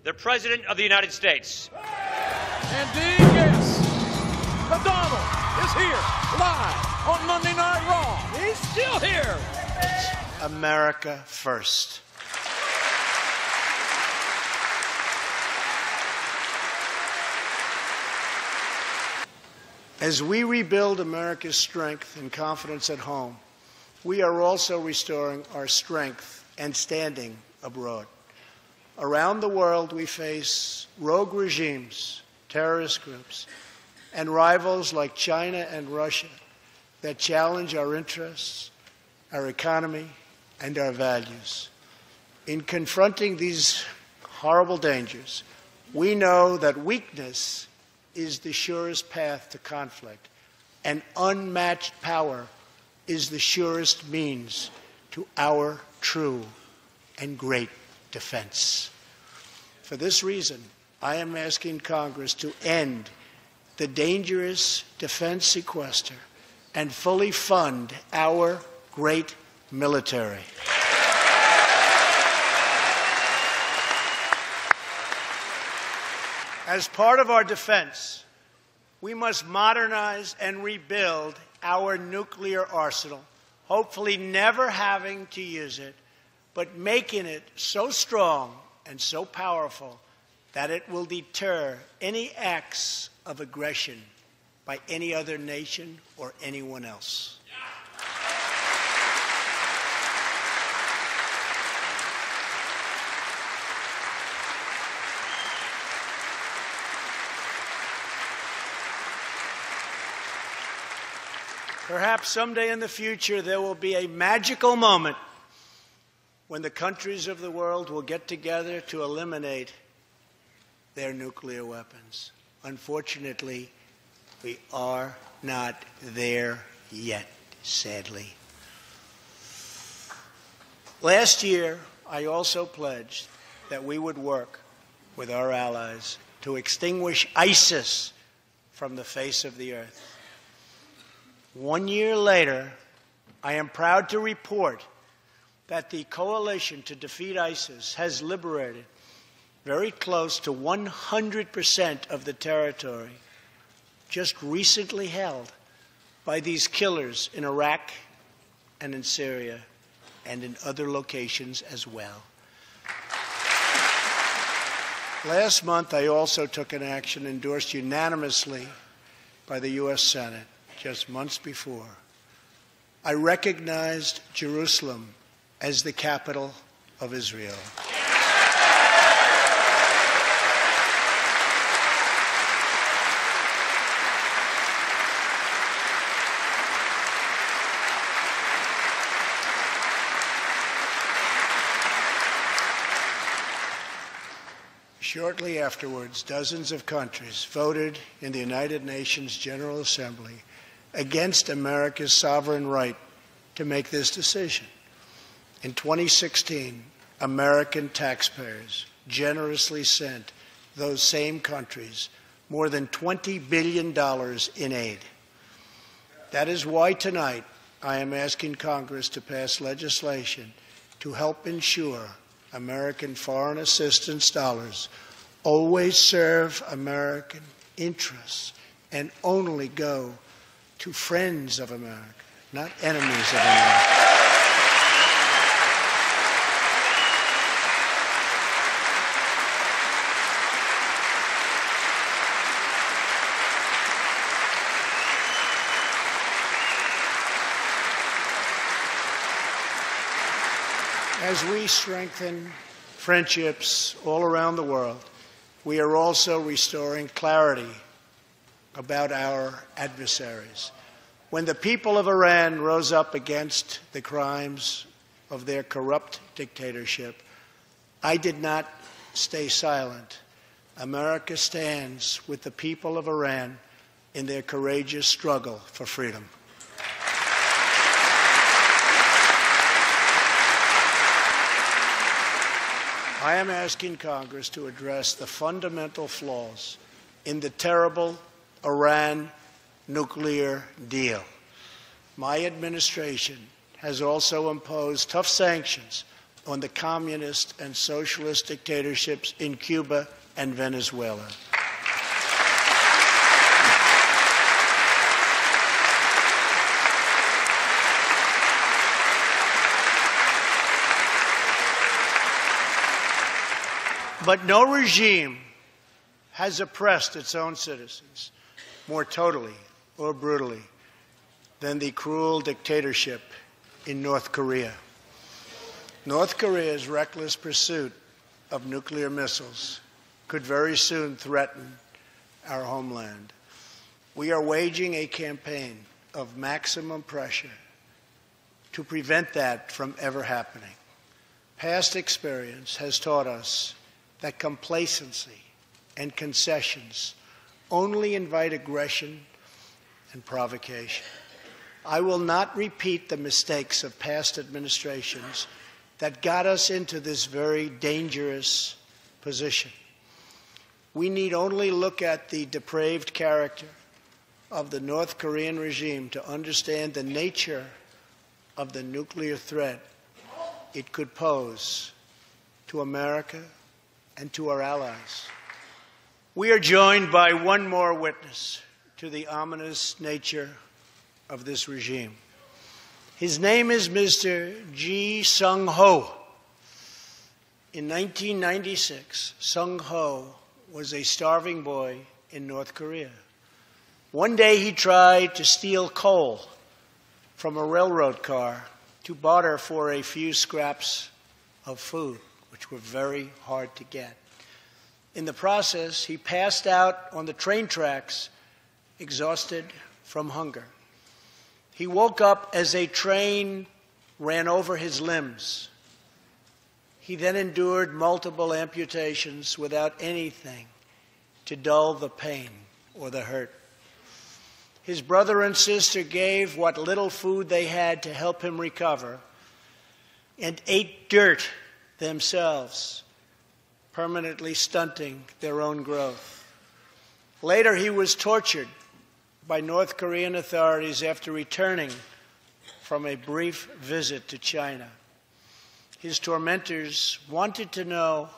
the President of the United States. Indeed, yes. The Donald is here, live on Monday Night Raw. He's still here. America first. As we rebuild America's strength and confidence at home, we are also restoring our strength and standing abroad. Around the world, we face rogue regimes, terrorist groups, and rivals like China and Russia that challenge our interests, our economy, and our values. In confronting these horrible dangers, we know that weakness is the surest path to conflict, and unmatched power is the surest means to our true and great defense. For this reason, I am asking Congress to end the dangerous defense sequester and fully fund our great military. As part of our defense, we must modernize and rebuild our nuclear arsenal, hopefully never having to use it, but making it so strong and so powerful that it will deter any acts of aggression by any other nation or anyone else. Perhaps someday in the future there will be a magical moment when the countries of the world will get together to eliminate their nuclear weapons. Unfortunately, we are not there yet, sadly. Last year, I also pledged that we would work with our allies to extinguish ISIS from the face of the earth. 1 year later, I am proud to report that the coalition to defeat ISIS has liberated very close to 100% of the territory just recently held by these killers in Iraq and in Syria and in other locations as well. Last month, I also took an action endorsed unanimously by the U.S. Senate just months before. I recognized Jerusalem as the capital of Israel. Shortly afterwards, dozens of countries voted in the United Nations General Assembly against America's sovereign right to make this decision. In 2016, American taxpayers generously sent those same countries more than $20 billion in aid. That is why tonight I am asking Congress to pass legislation to help ensure American foreign assistance dollars always serve American interests and only go to friends of America, not enemies of America. As we strengthen friendships all around the world, we are also restoring clarity about our adversaries. When the people of Iran rose up against the crimes of their corrupt dictatorship, I did not stay silent. America stands with the people of Iran in their courageous struggle for freedom. I am asking Congress to address the fundamental flaws in the terrible Iran nuclear deal. My administration has also imposed tough sanctions on the communist and socialist dictatorships in Cuba and Venezuela. But no regime has oppressed its own citizens more totally or brutally than the cruel dictatorship in North Korea. North Korea's reckless pursuit of nuclear missiles could very soon threaten our homeland. We are waging a campaign of maximum pressure to prevent that from ever happening. Past experience has taught us that complacency and concessions only invite aggression and provocation. I will not repeat the mistakes of past administrations that got us into this very dangerous position. We need only look at the depraved character of the North Korean regime to understand the nature of the nuclear threat it could pose to America and to our allies. We are joined by one more witness to the ominous nature of this regime. His name is Mr. Ji Sung-ho. In 1996, Sung-ho was a starving boy in North Korea. One day he tried to steal coal from a railroad car to barter for a few scraps of food, which were very hard to get. In the process, he passed out on the train tracks, exhausted from hunger. He woke up as a train ran over his limbs. He then endured multiple amputations without anything to dull the pain or the hurt. His brother and sister gave what little food they had to help him recover and ate dirt themselves, permanently stunting their own growth. Later, he was tortured by North Korean authorities after returning from a brief visit to China. His tormentors wanted to know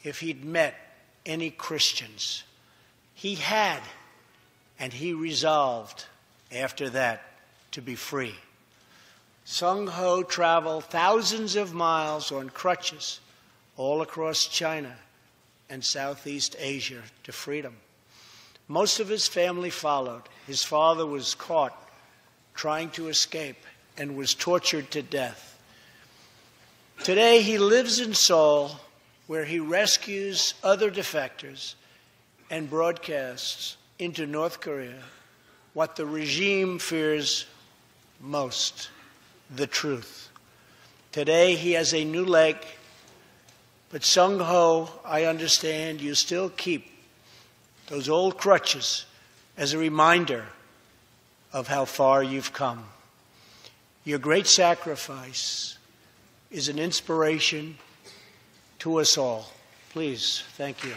if he'd met any Christians. He had, and he resolved after that to be free. Sung-ho traveled thousands of miles on crutches all across China and Southeast Asia to freedom. Most of his family followed. His father was caught trying to escape and was tortured to death. Today, he lives in Seoul, where he rescues other defectors and broadcasts into North Korea what the regime fears most, the truth. Today, he has a new leg, but Sung-ho, I understand you still keep those old crutches as a reminder of how far you've come. Your great sacrifice is an inspiration to us all. Please, thank you.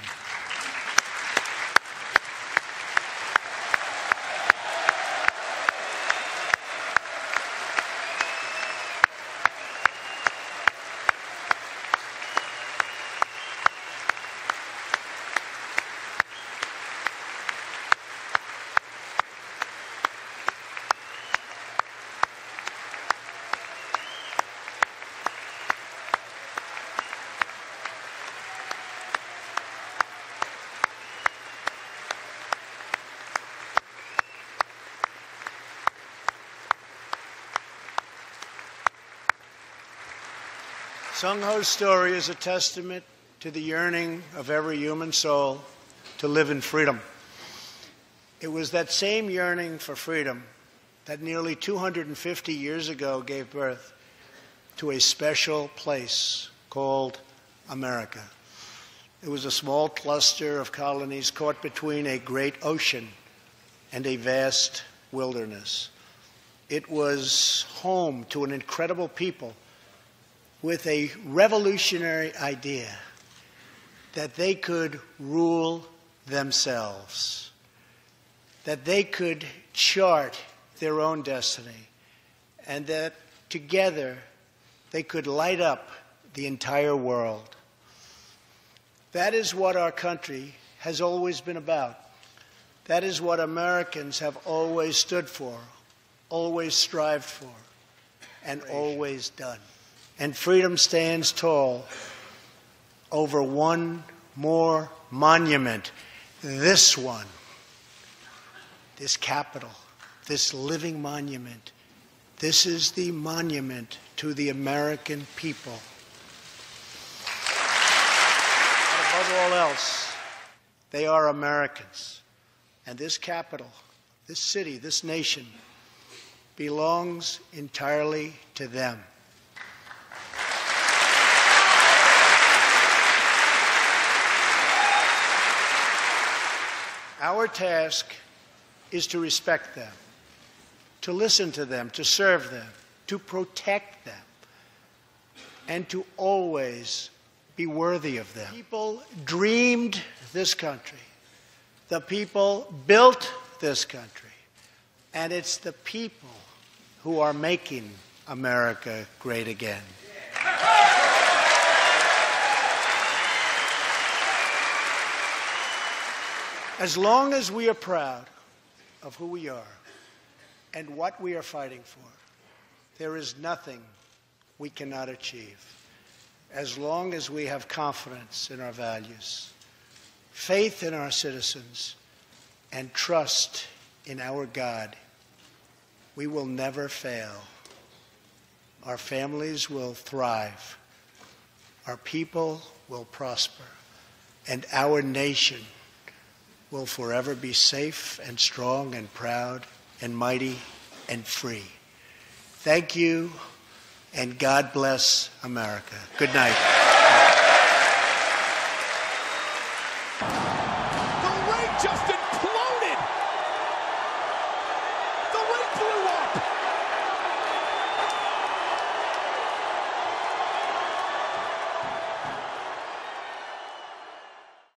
Sung-ho's story is a testament to the yearning of every human soul to live in freedom. It was that same yearning for freedom that nearly 250 years ago gave birth to a special place called America. It was a small cluster of colonies caught between a great ocean and a vast wilderness. It was home to an incredible people with a revolutionary idea that they could rule themselves, that they could chart their own destiny, and that together they could light up the entire world. That is what our country has always been about. That is what Americans have always stood for, always strived for, and always done. And freedom stands tall over one more monument, this one, this Capitol, this living monument. This is the monument to the American people. And above all else, they are Americans. And this Capitol, this city, this nation, belongs entirely to them. Our task is to respect them, to listen to them, to serve them, to protect them, and to always be worthy of them. People dreamed this country. The people built this country. And it's the people who are making America great again. As long as we are proud of who we are and what we are fighting for, there is nothing we cannot achieve. As long as we have confidence in our values, faith in our citizens, and trust in our God, we will never fail. Our families will thrive. Our people will prosper. And our nation will forever be safe and strong and proud and mighty and free. Thank you, and God bless America. Good night.